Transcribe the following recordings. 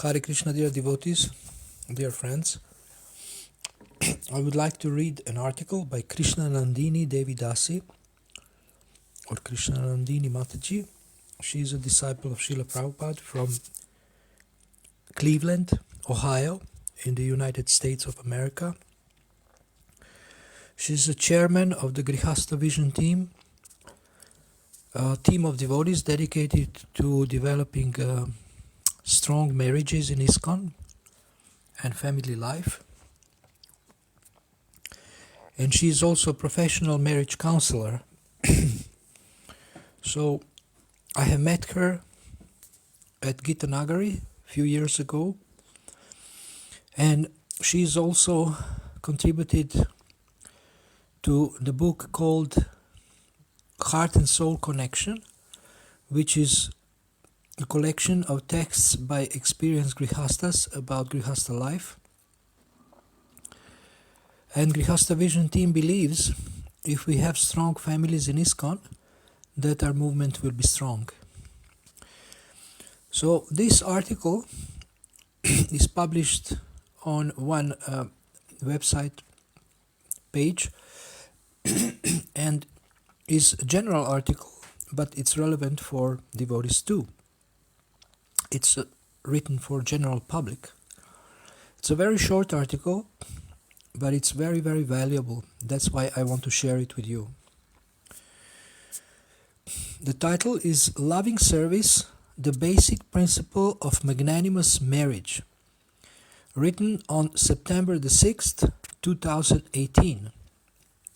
Hare Krishna, dear devotees, dear friends. I would like to read an article by Krishna Nandini Devi Dasi, or Krishna Nandini Mataji. She is a disciple of Srila Prabhupada from Cleveland, Ohio, in the United States of America. She is the chairman of the Grihastha Vision team, a team of devotees dedicated to developing strong marriages in ISKCON and family life. And she is also a professional marriage counselor. So I have met her at Gita Nagari a few years ago, and she's also contributed to the book called Heart and Soul Connection, which is a collection of texts by experienced Grihasthas about Grihastha life. And Grihastha Vision team believes if we have strong families in ISKCON, that our movement will be strong. So this article is published on one website page and is a general article, but it's relevant for devotees too. It's written for general public. It's a very short article, but it's very, very valuable. That's why I want to share it with you. The title is Loving Service, the Basic Principle of Magnanimous Marriage, written on September the 6th, 2018.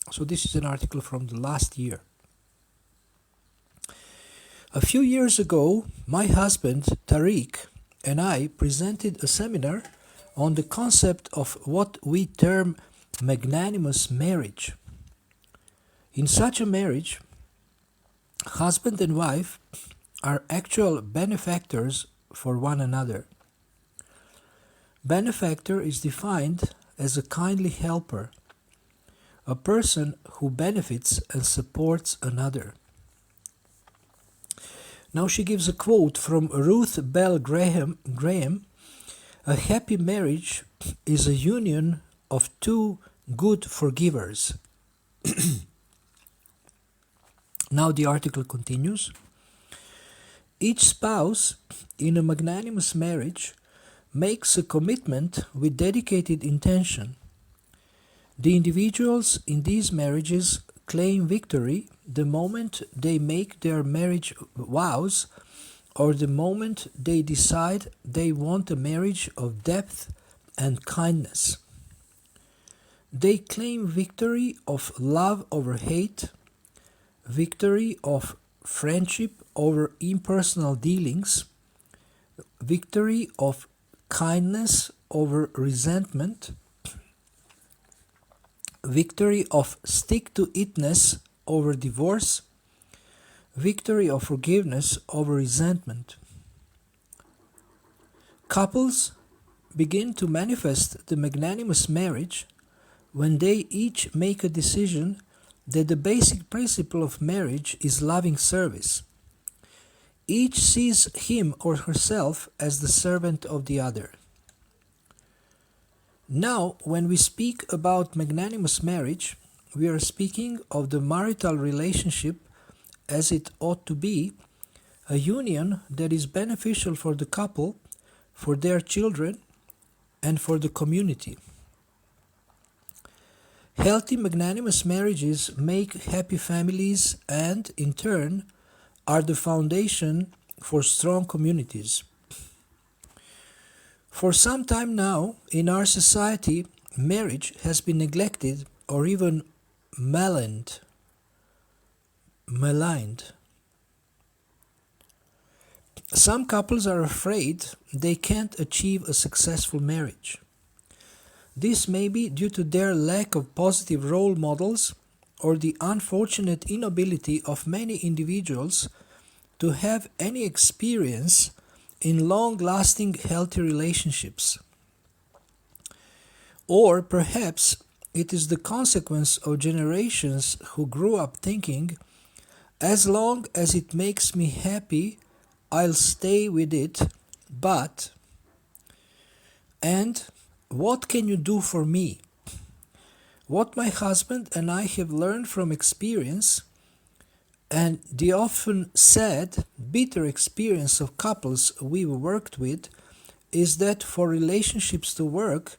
So this is an article from the last year. A few years ago, my husband Tariq and I presented a seminar on the concept of what we term magnanimous marriage. In such a marriage, husband and wife are actual benefactors for one another. Benefactor is defined as a kindly helper, a person who benefits and supports another. Now she gives a quote from Ruth Bell Graham, "A happy marriage is a union of two good forgivers." Now the article continues. Each spouse in a magnanimous marriage makes a commitment with dedicated intention. The individuals in these marriages claim victory the moment they make their marriage vows or the moment they decide they want a marriage of depth and kindness. They claim victory of love over hate, victory of friendship over impersonal dealings, victory of kindness over resentment, victory of stick-to-itness over divorce, victory of forgiveness over resentment. Couples begin to manifest the magnanimous marriage when they each make a decision that the basic principle of marriage is loving service. Each sees him or herself as the servant of the other. Now, when we speak about magnanimous marriage, we are speaking of the marital relationship as it ought to be, a union that is beneficial for the couple, for their children, and for the community. Healthy magnanimous marriages make happy families and, in turn, are the foundation for strong communities. For some time now, in our society, marriage has been neglected or even maligned. Some couples are afraid they can't achieve a successful marriage. This may be due to their lack of positive role models or the unfortunate inability of many individuals to have any experience in long-lasting healthy relationships. Or perhaps it is the consequence of generations who grew up thinking, as long as it makes me happy, I'll stay with it, but and what can you do for me? What my husband and I have learned from experience, and the often sad, bitter experience of couples we've worked with, is that for relationships to work,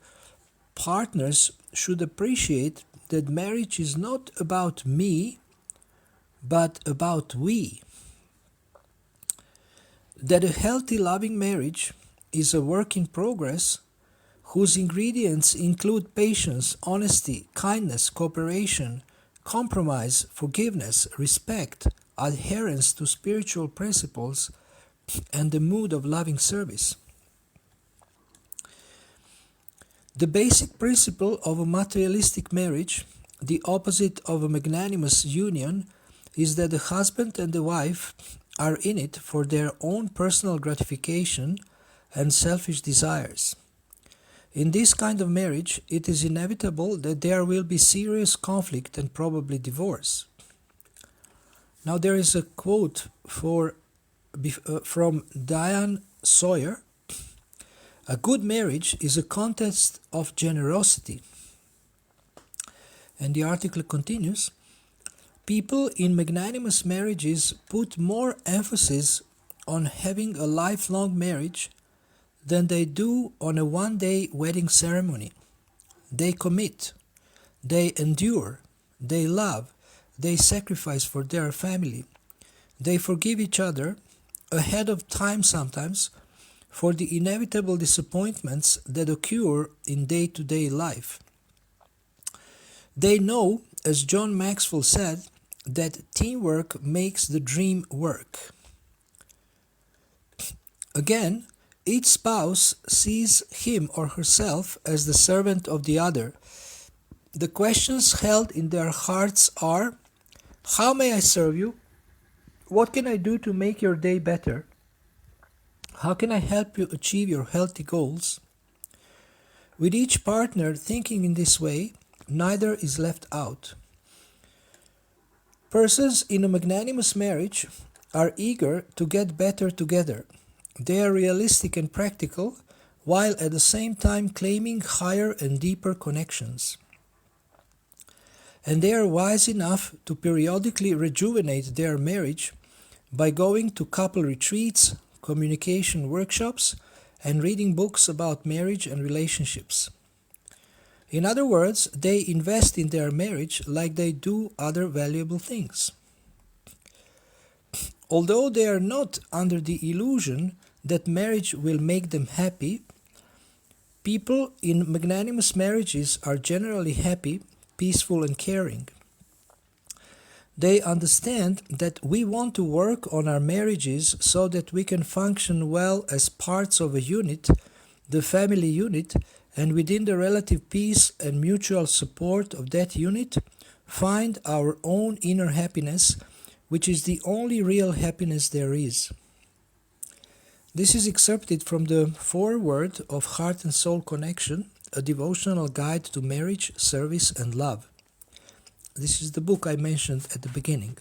partners should appreciate that marriage is not about me, but about we. That a healthy, loving marriage is a work in progress whose ingredients include patience, honesty, kindness, cooperation, compromise, forgiveness, respect, adherence to spiritual principles, and the mood of loving service. The basic principle of a materialistic marriage, the opposite of a magnanimous union, is that the husband and the wife are in it for their own personal gratification and selfish desires. In this kind of marriage, it is inevitable that there will be serious conflict and probably divorce. Now there is a quote from Diane Sawyer. A good marriage is a contest of generosity. And the article continues, people in magnanimous marriages put more emphasis on having a lifelong marriage than they do on a one-day wedding ceremony. They commit, they endure, they love, they sacrifice for their family, they forgive each other ahead of time sometimes for the inevitable disappointments that occur in day-to-day life. They know, as John Maxwell said, that teamwork makes the dream work. Again, each spouse sees him or herself as the servant of the other. The questions held in their hearts are, how may I serve you? What can I do to make your day better? How can I help you achieve your healthy goals? With each partner thinking in this way, neither is left out. Persons in a magnanimous marriage are eager to get better together. They are realistic and practical, while at the same time claiming higher and deeper connections. And they are wise enough to periodically rejuvenate their marriage by going to couple retreats, communication workshops, and reading books about marriage and relationships. In other words, they invest in their marriage like they do other valuable things. Although they are not under the illusion that marriage will make them happy, people in magnanimous marriages are generally happy, peaceful, and caring. They understand that we want to work on our marriages so that we can function well as parts of a unit, the family unit, and within the relative peace and mutual support of that unit, find our own inner happiness, which is the only real happiness there is. This is excerpted from the foreword of Heart and Soul Connection, a devotional guide to marriage, service, and love. This is the book I mentioned at the beginning.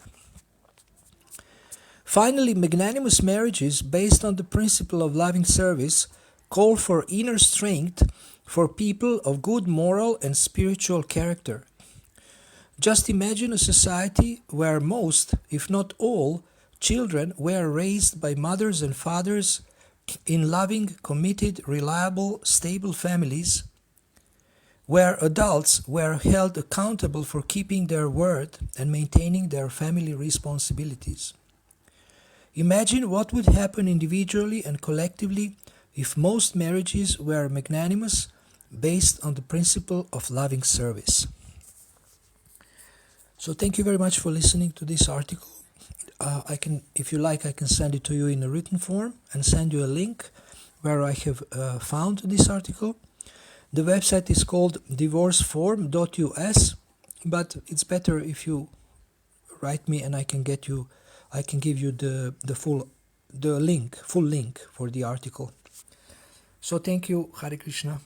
Finally, magnanimous marriages based on the principle of loving service call for inner strength for people of good moral and spiritual character. Just imagine a society where most, if not all, children were raised by mothers and fathers in loving, committed, reliable, stable families, where adults were held accountable for keeping their word and maintaining their family responsibilities. Imagine what would happen individually and collectively if most marriages were magnanimous, based on the principle of loving service. So thank you very much for listening to this article. If you like, I can send it to you in a written form and send you a link where I have found this article. The website is called divorceform.us, but it's better if you write me and I can give you the full link for the article. So thank you. Hare Krishna.